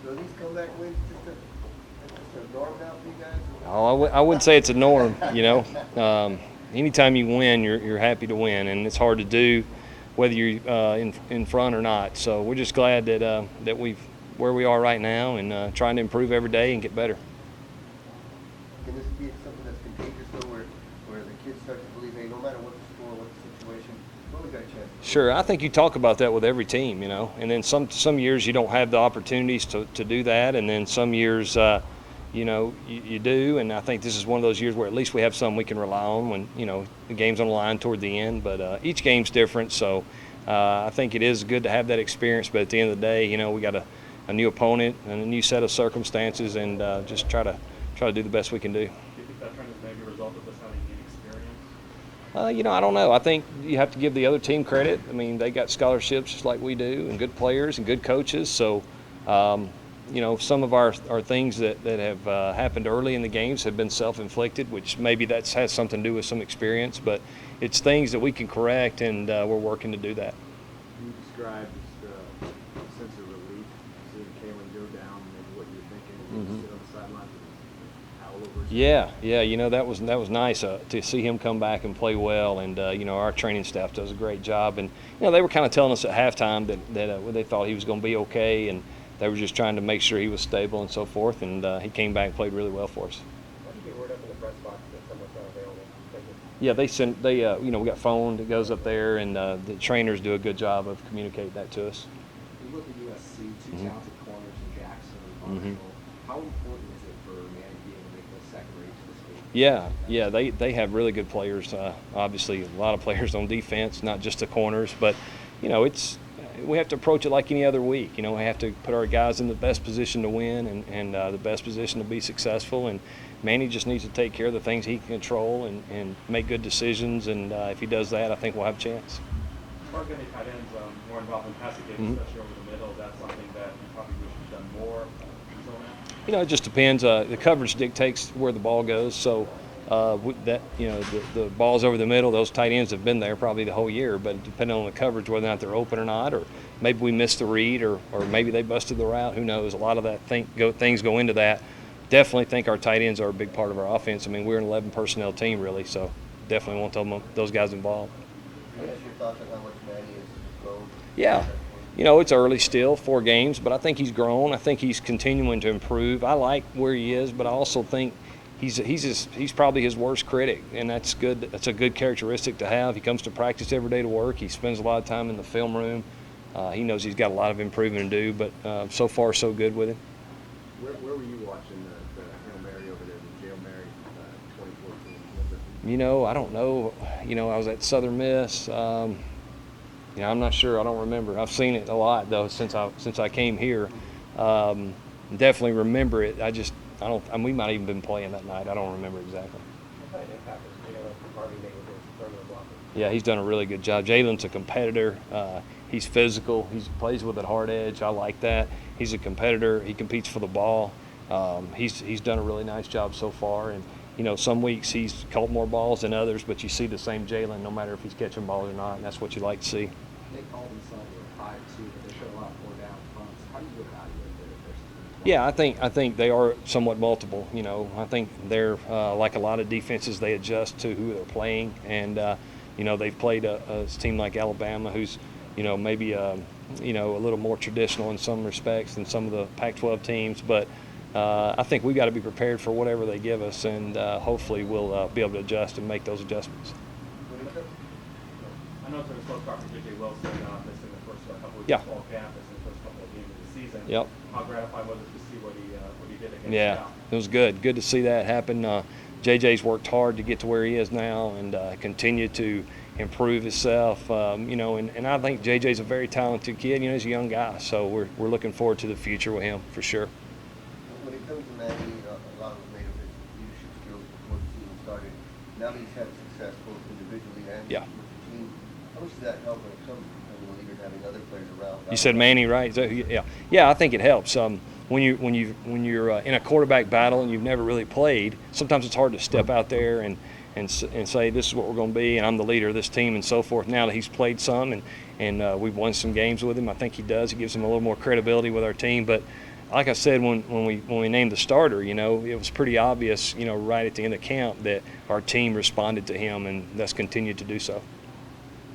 So these comeback wins just a norm now for you guys? Oh, I wouldn't say it's a norm, Anytime you win, you're happy to win, and it's hard to do whether you're in front or not. So we're just glad that we've where we are right now and trying to improve every day and get better. Can this be something that's contagious, though, where the kids start to believe, hey, no matter what the score, what the situation, we got a chance? Sure, I think you talk about that with every team, and then some years you don't have the opportunities to do that, and then some years, you do, and I think this is one of those years where at least we have something we can rely on when, the game's on the line toward the end, but each game's different, so I think it is good to have that experience, but at the end of the day, we got a new opponent and a new set of circumstances, and just try to do the best we can do. Do you think that trend is maybe a result of us having inexperience? I don't know. I think you have to give the other team credit. I mean, they got scholarships just like we do, and good players and good coaches. So, some of our things that have happened early in the games have been self-inflicted, which maybe that has something to do with some experience. But it's things that we can correct, and we're working to do that. You described the sense of relief, seeing Kalen go down, maybe what you were thinking, sit on the sidelines with a towel over his head. Yeah. That was nice to see him come back and play well, and our training staff does a great job. And they were kind of telling us at halftime that they thought he was going to be okay, and they were just trying to make sure he was stable and so forth. And he came back and played really well for us. Why did you get word up in the press box that someone's not available? Yeah, we got phone that goes up there, and the trainers do a good job of communicating that to us. You look at USC, two talented corners in Jackson and Marshall. How important is it for Manny being able to make those second reads to this game? They have really good players. Obviously, a lot of players on defense, not just the corners. But we have to approach it like any other week. We have to put our guys in the best position to win and the best position to be successful. And Manny just needs to take care of the things he can control and make good decisions. And if he does that, I think we'll have a chance. As far as getting tight ends more involved in passing games, especially over the middle, that's something that you probably wish you'd done more until now? It just depends. The coverage dictates where the ball goes. So the balls over the middle, those tight ends have been there probably the whole year. But depending on the coverage, whether or not they're open or not, or maybe we missed the read, or maybe they busted the route. Who knows? A lot of that things go into that. Definitely think our tight ends are a big part of our offense. I mean, we're an 11 personnel team really, so definitely want those guys involved. What is your thoughts on how much Manny has grown? Yeah. It's early still, 4 games, but I think he's grown. I think he's continuing to improve. I like where he is, but I also think he's probably his worst critic, and that's good. That's a good characteristic to have. He comes to practice every day to work. He spends a lot of time in the film room. He knows he's got a lot of improvement to do, but so far so good with him. Where were you watching the Hail Mary over there, the Hail Mary 2014? I don't know. I was at Southern Miss. I'm not sure. I don't remember. I've seen it a lot though since I came here. Definitely remember it. We might have even been playing that night. I don't remember exactly. What kind of impact has Harvey made with his perimeter blocking? Yeah, he's done a really good job. Jalen's a competitor. He's physical. He plays with a hard edge. I like that. He's a competitor. He competes for the ball. He's done a really nice job so far. And some weeks he's caught more balls than others, but you see the same Jalen no matter if he's catching balls or not, and that's what you like to see. They call themselves a 5-2, but they show a lot more down front. So how do you evaluate their team? Yeah, I think they are somewhat multiple. I think they're like a lot of defenses. They adjust to who they're playing, and they've played a team like Alabama, who's maybe a little more traditional in some respects than some of the Pac-12 teams. But I think we've got to be prepared for whatever they give us, and hopefully we'll be able to adjust and make those adjustments. I know it's been a slow start for J.J. Wilson missing the first couple of weeks Yeah. of fall camp, missing the first couple of games of the season. Yep. How gratifying was it to see what he did against Yeah, Cal? it was good. Good to see that happen. JJ's worked hard to get to where he is now and continue to improve himself. And I think JJ's a very talented kid. He's a young guy, so we're looking forward to the future with him for sure. When it comes to Manny, a lot was made of his leadership skills before the season started. Now that he's had success both individually and Yeah. with the team, how much does that help when it comes to becoming a leader and having other players around? You said Manny, right? Yeah. I think it helps. When you're in a quarterback battle and you've never really played, sometimes it's hard to step out there and say this is what we're going to be, and I'm the leader of this team and so forth. Now that he's played some and we've won some games with him, I think he does. He gives him a little more credibility with our team. But like I said, when we named the starter, you know, it was pretty obvious, you know, right at the end of camp that our team responded to him, and that's continued to do so.